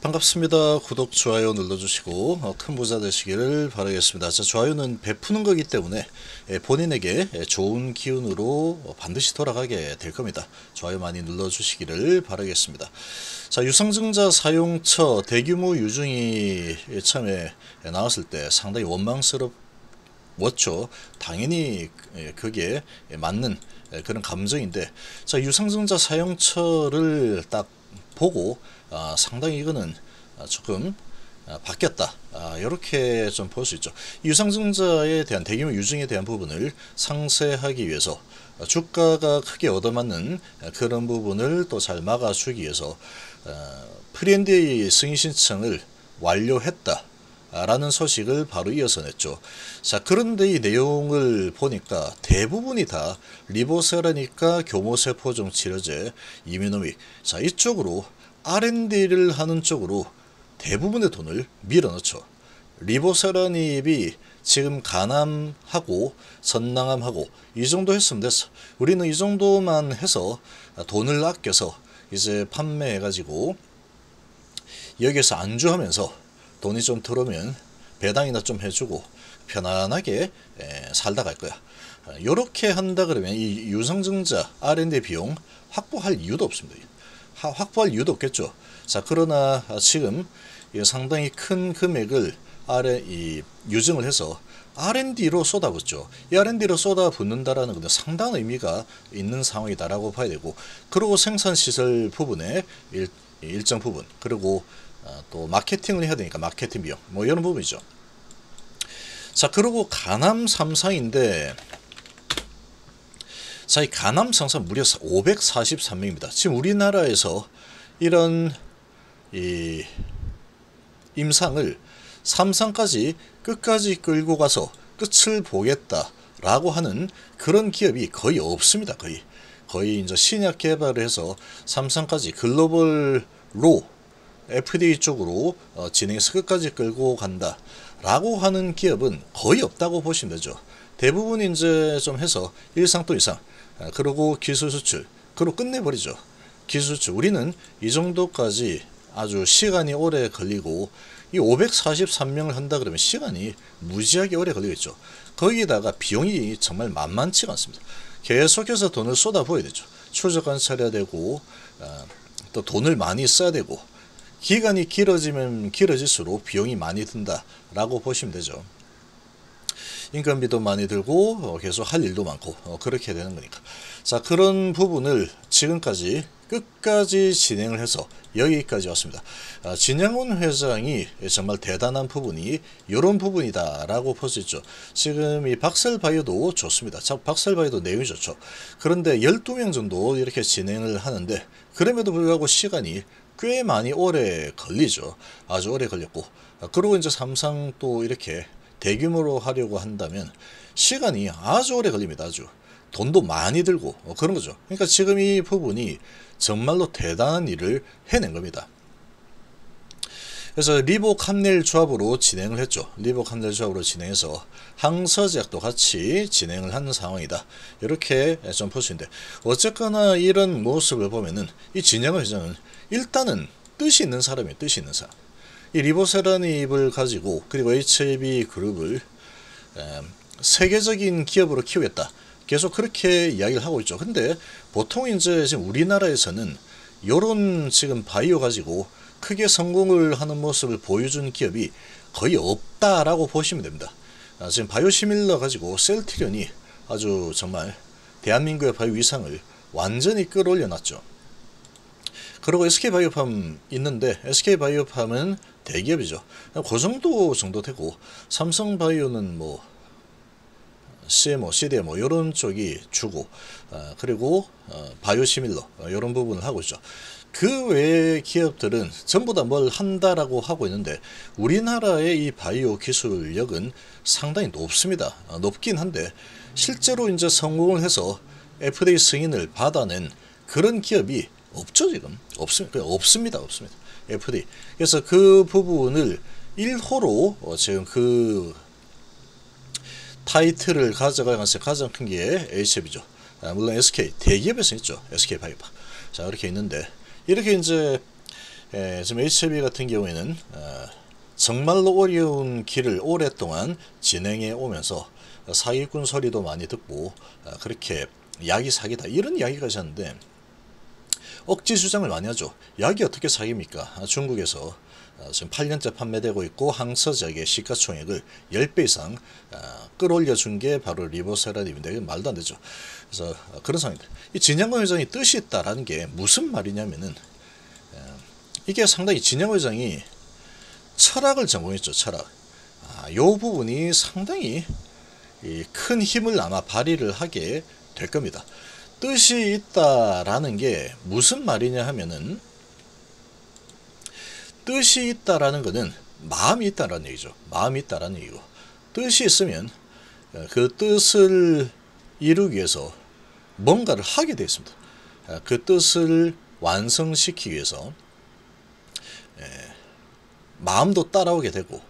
반갑습니다. 구독, 좋아요 눌러주시고 큰 부자 되시기를 바라겠습니다. 자, 좋아요는 베푸는 거기 때문에 본인에게 좋은 기운으로 반드시 돌아가게 될 겁니다. 좋아요 많이 눌러주시기를 바라겠습니다. 자, 유상증자 사용처 대규모 유증이 처음에 나왔을 때 상당히 원망스럽웠죠. 당연히 그게 맞는 그런 감정인데, 자, 유상증자 사용처를 딱 보고 상당히 이거는 조금 바뀌었다, 이렇게 좀 볼 수 있죠. 유상증자에 대한 대규모 유증에 대한 부분을 상쇄하기 위해서 주가가 크게 얻어맞는 그런 부분을 또 잘 막아주기 위해서 프리NDA 승인 신청을 완료했다 라는 소식을 바로 이어서 냈죠. 자, 그런데 이 내용을 보니까 대부분이 다 리보세라니까 교모세포종 치료제 이뮤노믹, 자, 이쪽으로 R&D를 하는 쪽으로 대부분의 돈을 밀어넣죠. 리보세라닙이 지금 간암하고 선낭암하고 이 정도 했으면 됐어. 우리는 이 정도만 해서 돈을 아껴서 이제 판매해 가지고 여기에서 안주하면서 돈이 좀 들어오면 배당이나 좀 해주고 편안하게 살다 갈 거야. 이렇게 한다 그러면 이 유상증자 R&D 비용 확보할 이유도 없습니다. 확보할 이유도 없겠죠. 자, 그러나 지금 상당히 큰 금액을 유증을 해서 R&D로 쏟아붓죠. 이 R&D로 쏟아붓는다라는 것은 상당한 의미가 있는 상황이다라고 봐야 되고, 그리고 생산시설 부분에 일정 부분, 그리고 또 마케팅을 해야 되니까 마케팅 비용, 뭐 이런 부분이죠. 자, 그리고 간암 3상인데, 자, 이 간암 3상 무려 543명입니다. 지금 우리나라에서 이런 이 임상을 3상까지 끝까지 끌고 가서 끝을 보겠다라고 하는 그런 기업이 거의 없습니다. 거의 이제 신약 개발을 해서 3상까지 글로벌로 FDA 쪽으로 진행해서 끝까지 끌고 간다 라고 하는 기업은 거의 없다고 보시면 되죠. 대부분 이제 좀 해서 1상 또 2상, 그리고 기술 수출, 그리고 끝내버리죠. 기술 수출. 우리는 이 정도까지 아주 시간이 오래 걸리고, 이 543명을 한다 그러면 시간이 무지하게 오래 걸리겠죠. 거기다가 비용이 정말 만만치가 않습니다. 계속해서 돈을 쏟아부어야 되죠. 추적 관찰해야 되고, 또 돈을 많이 써야 되고, 기간이 길어지면 길어질수록 비용이 많이 든다라고 보시면 되죠. 인건비도 많이 들고 계속 할 일도 많고 그렇게 되는 거니까. 자, 그런 부분을 지금까지 끝까지 진행을 해서 여기까지 왔습니다. 진양훈 회장이 정말 대단한 부분이 이런 부분이다 라고 볼 수 있죠. 지금 이 박셀바이오도 좋습니다. 박셀바이오도 내용이 좋죠. 그런데 12명 정도 이렇게 진행을 하는데, 그럼에도 불구하고 시간이 꽤 많이 오래 걸리죠. 아주 오래 걸렸고, 그리고 이제 3상 또 이렇게 대규모로 하려고 한다면 시간이 아주 오래 걸립니다. 아주 돈도 많이 들고 그런 거죠. 그러니까 지금 이 부분이 정말로 대단한 일을 해낸 겁니다. 그래서 리보캄넬 조합으로 진행을 했죠. 리보캄넬 조합으로 진행해서 항서제약도 같이 진행을 하는 상황이다, 이렇게 좀 볼 수 있는데, 어쨌거나 이런 모습을 보면은 이 진양훈 회장은 일단은 뜻이 있는 사람이에요. 뜻이 있는 사람. 이 리보세라닙을 가지고, 그리고 HIV 그룹을 세계적인 기업으로 키우겠다, 계속 그렇게 이야기를 하고 있죠. 근데 보통 이제 지금 우리나라에서는 요런 지금 바이오 가지고 크게 성공을 하는 모습을 보여준 기업이 거의 없다라고 보시면 됩니다. 지금 바이오시밀러 가지고 셀트리온이 아주 정말 대한민국의 바이오 위상을 완전히 끌어올려 놨죠. 그리고 SK바이오팜 있는데, SK바이오팜은 대기업이죠. 그 정도 되고, 삼성바이오는 뭐 CMO, CDMO 이런 쪽이 주고, 그리고 바이오시밀러 이런 부분을 하고 있죠. 그 외의 기업들은 전부 다 뭘 한다라고 하고 있는데, 우리나라의 이 바이오 기술력은 상당히 높습니다. 높긴 한데 실제로 이제 성공을 해서 FDA 승인을 받아낸 그런 기업이 없죠. 지금 없습니다. FDA. 그래서 그 부분을 1호로 지금 그 타이틀을 가져가서 가장 큰 게 HF이죠. 물론 SK 대기업에서 있죠. SK 바이오팜. 자, 이렇게 있는데, 이렇게 이제 지금 HLB 같은 경우에는 정말로 어려운 길을 오랫동안 진행해 오면서 사기꾼 소리도 많이 듣고 그렇게 약이 사기다 이런 이야기까지 하는데 억지 주장을 많이 하죠. 약이 어떻게 사기입니까? 중국에서 지금 8년째 판매되고 있고 항서작의 시가총액을 10배 이상 끌어올려 준 게 바로 리보세라닙니다. 이건 말도 안 되죠. 그래서 그런 상황입니다. 이 진양권 회장이 뜻이 있다라는 게 무슨 말이냐면은 이게 상당히 진양권 회장이 철학을 전공했죠. 철학. 이 부분이 상당히 큰 힘을 아마 발휘를 하게 될 겁니다. 뜻이 있다라는 게 무슨 말이냐 하면은 뜻이 있다라는 것은 마음이 있다라는 얘기죠. 마음이 있다라는 얘기고 뜻이 있으면 그 뜻을 이루기 위해서 뭔가를 하게 되어 있습니다. 그 뜻을 완성시키기 위해서 마음도 따라오게 되고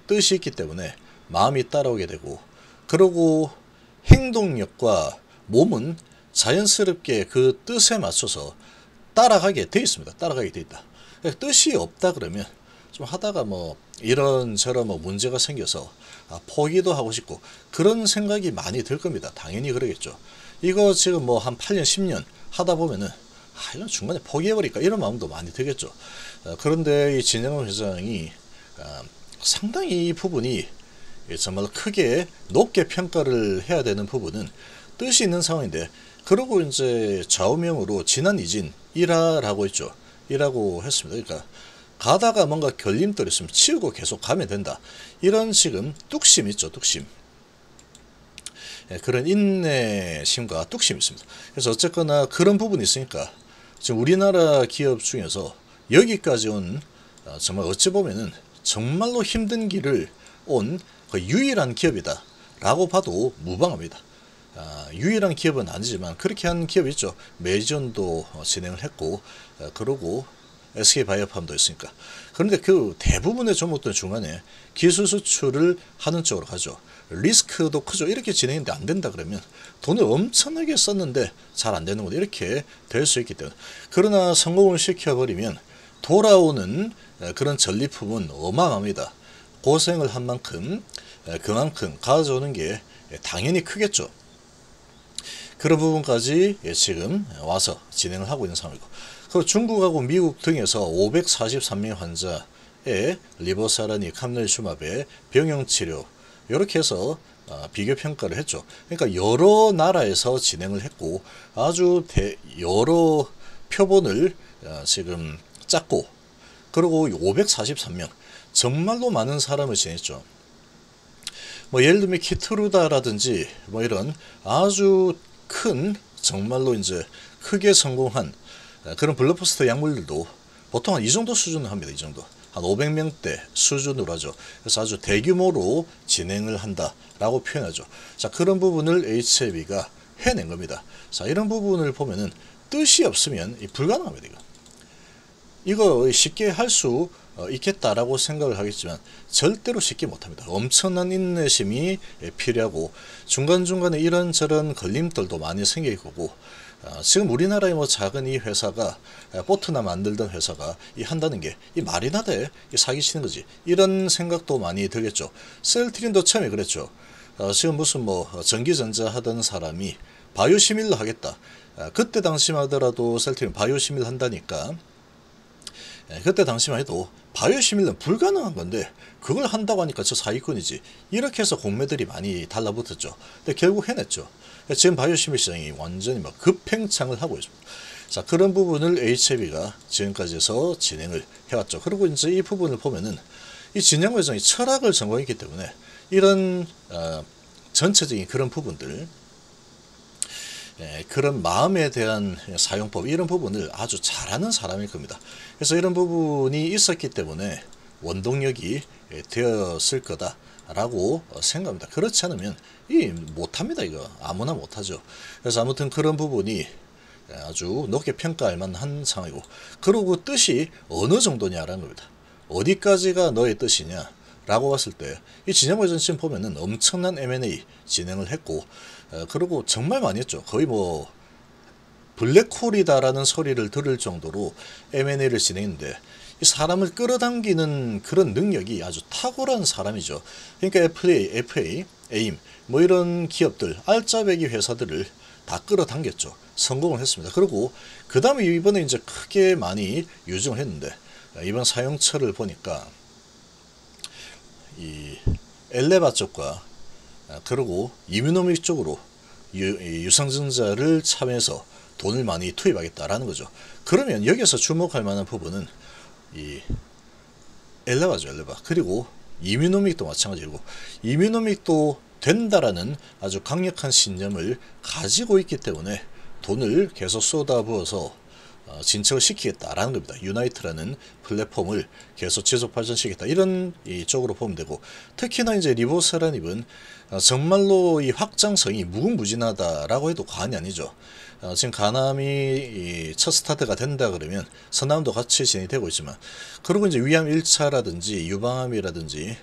뜻이 있기 때문에 마음이 따라오게 되고 그러고 행동력과 몸은 자연스럽게 그 뜻에 맞춰서 따라가게 되어 있습니다. 따라가게 되어 있다. 뜻이 없다 그러면 좀 하다가 뭐 이런저런 뭐 문제가 생겨서 포기도 하고 싶고 그런 생각이 많이 들 겁니다. 당연히 그러겠죠. 이거 지금 뭐 한 8년 10년 하다 보면은 이건 중간에 포기해버릴까 이런 마음도 많이 들겠죠. 그런데 이 진영호 회장이 상당히 이 부분이 정말 크게 높게 평가를 해야 되는 부분은 뜻이 있는 상황인데 그러고 이제 좌우명으로 지난 이진 일하라고 했죠. 이라고 했습니다. 그러니까 가다가 뭔가 걸림돌이 있으면 치우고 계속 가면 된다. 이런 지금 뚝심 있죠. 뚝심. 그런 인내심과 뚝심이 있습니다. 그래서 어쨌거나 그런 부분이 있으니까 지금 우리나라 기업 중에서 여기까지 온 정말 어찌 보면은 정말로 힘든 길을 온 그 유일한 기업이다 라고 봐도 무방합니다. 유일한 기업은 아니지만 그렇게 한 기업이 있죠. 매전도 진행을 했고 그러고 SK바이오팜도 있으니까. 그런데 그 대부분의 종목들 중간에 기술 수출을 하는 쪽으로 가죠. 리스크도 크죠. 이렇게 진행인데 안 된다 그러면 돈을 엄청나게 썼는데 잘 안 되는 거 이렇게 될 수 있기 때문에. 그러나 성공을 시켜버리면 돌아오는 그런 전리품은 어마어마합니다. 고생을 한 만큼 그만큼 가져오는 게 당연히 크겠죠. 그런 부분까지 지금 와서 진행을 하고 있는 상황이고, 그리고 중국하고 미국 등에서 543명 환자의 리보사라니 캄넬주마베 병용치료 이렇게 해서 비교 평가를 했죠. 그러니까 여러 나라에서 진행을 했고 아주 여러 표본을 지금 짰고, 그리고 543명 정말로 많은 사람을 지냈죠. 뭐 예를 들면 키트루다라든지 뭐 이런 아주 큰 정말로 이제 크게 성공한 그런 블록버스터 약물들도 보통 한 이 정도 수준을 합니다. 이 정도 한 500명대 수준으로 하죠. 그래서 아주 대규모로 진행을 한다라고 표현하죠. 자, 그런 부분을 HLB가 해낸 겁니다. 자, 이런 부분을 보면은 뜻이 없으면 불가능합니다. 이거 쉽게 할 수 있겠다라고 생각을 하겠지만 절대로 쉽게 못합니다. 엄청난 인내심이 필요하고 중간중간에 이런저런 걸림돌도 많이 생길 거고, 지금 우리나라의 뭐 작은 이 회사가 보트나 만들던 회사가 한다는 게 이 말이나 돼? 사기치는 거지. 이런 생각도 많이 들겠죠. 셀트린도 처음에 그랬죠. 지금 무슨 뭐 전기전자 하던 사람이 바이오시밀러 하겠다. 그때 당시만 하더라도 셀트린 바이오시밀러 한다니까 그때 당시만 해도 바이오시밀러는 불가능한 건데 그걸 한다고 하니까 저 사기꾼이지. 이렇게 해서 공매들이 많이 달라붙었죠. 근데 결국 해냈죠. 지금 바이오시밀러 시장이 완전히 막 급팽창을 하고 있습니다. 자, 그런 부분을 HLB가 지금까지 해서 진행을 해왔죠. 그리고 이제 이 부분을 보면은 이 진양호 회장이 철학을 전공했기 때문에 이런 전체적인 그런 부분들, 그런 마음에 대한 사용법 이런 부분을 아주 잘하는 사람일 겁니다. 그래서 이런 부분이 있었기 때문에 원동력이 되었을 거다라고 생각합니다. 그렇지 않으면 못합니다. 이거 아무나 못하죠. 그래서 아무튼 그런 부분이 아주 높게 평가할 만한 상황이고, 그리고 뜻이 어느 정도냐라는 겁니다. 어디까지가 너의 뜻이냐 라고 봤을 때 이 진양호 회장 지금 보면은 엄청난 M&A 진행을 했고, 그리고 정말 많이 했죠. 거의 뭐 블랙홀이다라는 소리를 들을 정도로 M&A를 진행했는데 이 사람을 끌어당기는 그런 능력이 아주 탁월한 사람이죠. 그러니까 FA, AIM 뭐 이런 기업들, 알짜배기 회사들을 다 끌어당겼죠. 성공을 했습니다. 그리고 그 다음에 이번에 이제 크게 많이 유증을 했는데 이번 사용처를 보니까 이 엘레바 쪽과 그리고 이뮤노믹 쪽으로 유상증자를 참여해서 돈을 많이 투입하겠다라는 거죠. 그러면 여기서 주목할 만한 부분은 이 엘레바죠, 엘레바. 그리고 이뮤노믹도 마찬가지고 이뮤노믹도 된다라는 아주 강력한 신념을 가지고 있기 때문에 돈을 계속 쏟아부어서 진척을 시키겠다라는 겁니다. 유나이트라는 플랫폼을 계속 지속 발전시키겠다 이런 쪽으로 보면 되고, 특히나 이제 리보세라닙은 정말로 이 확장성이 무궁무진하다라고 해도 과언이 아니죠. 지금 가남이 첫 스타트가 된다 그러면 선남도 같이 진행이 되고 있지만, 그리고 이제 위암 1차라든지 유방암이라든지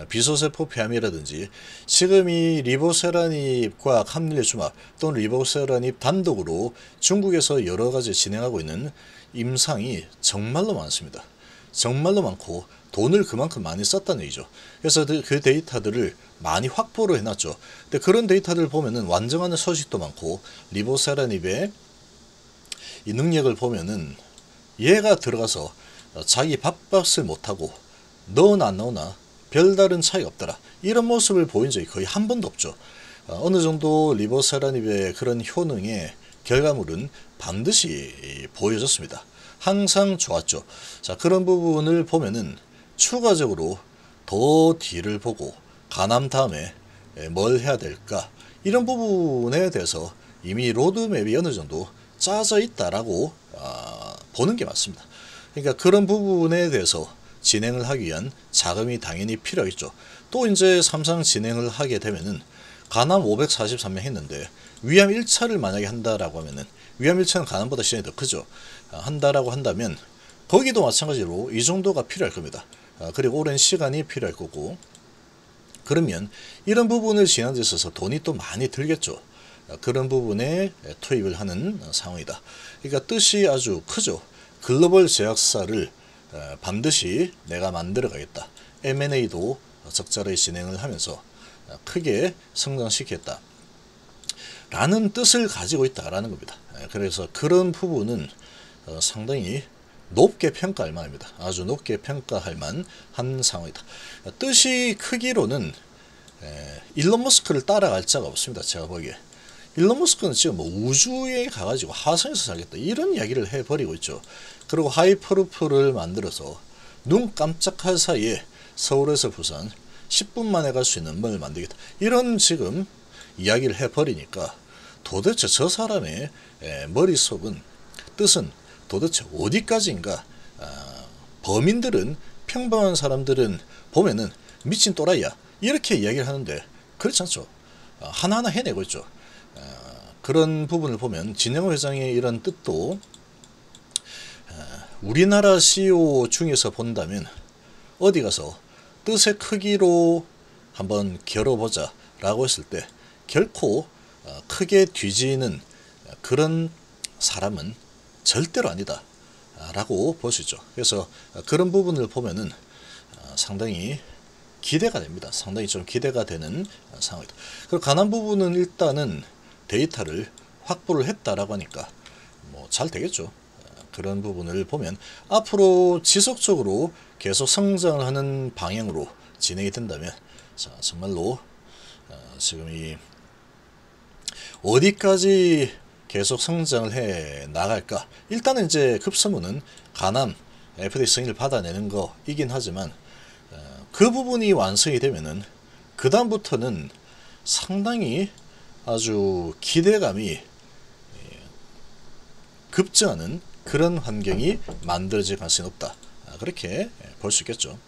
비소세포 폐암이라든지 지금 이 리보세라닙과 함릴레주맙 또는 리보세라닙 단독으로 중국에서 여러가지 진행하고 있는 임상이 정말로 많습니다. 정말로 많고 돈을 그만큼 많이 썼다는 얘기죠. 그래서 그 데이터들을 많이 확보를 해놨죠. 근데 그런 데이터들을 보면은 완성하는 소식도 많고, 리보세라닙의 이 능력을 보면은 얘가 들어가서 자기 밥값을 못하고 넣어나 안 넣으나 별다른 차이가 없더라, 이런 모습을 보인 적이 거의 한 번도 없죠. 어느 정도 리보세라닙의 그런 효능의 결과물은 반드시 보여졌습니다. 항상 좋았죠. 자, 그런 부분을 보면은 추가적으로 더 뒤를 보고 가남 다음에 뭘 해야 될까, 이런 부분에 대해서 이미 로드맵이 어느 정도 짜져 있다라고 보는 게 맞습니다. 그러니까 그런 부분에 대해서 진행을 하기 위한 자금이 당연히 필요하겠죠. 또 이제 삼상 진행을 하게 되면은 가남 543명 했는데 위암 1차를 만약에 한다라고 하면은, 위암 1차는 가남보다 시간이 더 크죠. 한다라고 한다면 거기도 마찬가지로 이 정도가 필요할 겁니다. 그리고 오랜 시간이 필요할 거고, 그러면 이런 부분을 진행하는 데 있어서 돈이 또 많이 들겠죠. 그런 부분에 투입을 하는 상황이다. 그러니까 뜻이 아주 크죠. 글로벌 제약사를 반드시 내가 만들어 가겠다. M&A도 적절히 진행을 하면서 크게 성장시키겠다 라는 뜻을 가지고 있다라는 겁니다. 그래서 그런 부분은 상당히 높게 평가할 만합니다. 아주 높게 평가할 만한 상황이다. 뜻이 크기로는 일론 머스크를 따라갈 자가 없습니다. 제가 보기에 일론 머스크는 지금 뭐 우주에 가가지고 화성에서 살겠다 이런 이야기를 해버리고 있죠. 그리고 하이퍼루프를 만들어서 눈 깜짝할 사이에 서울에서 부산 10분 만에 갈 수 있는 뭘 만들겠다 이런 지금 이야기를 해버리니까 도대체 저 사람의 머릿속은, 뜻은 도대체 어디까지인가. 범인들은, 평범한 사람들은 보면은 미친 또라이야 이렇게 이야기를 하는데 그렇지 않죠. 하나하나 해내고 있죠. 그런 부분을 보면 진영호 회장의 이런 뜻도 우리나라 CEO 중에서 본다면 어디 가서 뜻의 크기로 한번 겨뤄보자 라고 했을 때 결코 크게 뒤지는 그런 사람은 절대로 아니다 라고 볼 수 있죠. 그래서 그런 부분을 보면은 상당히 기대가 됩니다. 상당히 좀 기대가 되는 상황이다. 그리고 가난 부분은 일단은 데이터를 확보를 했다라고 하니까 뭐 잘 되겠죠. 그런 부분을 보면 앞으로 지속적으로 계속 성장을 하는 방향으로 진행이 된다면, 자, 정말로 지금 이 어디까지 계속 성장을 해 나갈까. 일단은 이제 급선무는 가남 FDA 승인을 받아내는 거이긴 하지만 그 부분이 완성이 되면은 그 다음부터는 상당히 아주 기대감이 급증하는 그런 환경이 만들어질 가능성이 높다. 그렇게 볼 수 있겠죠.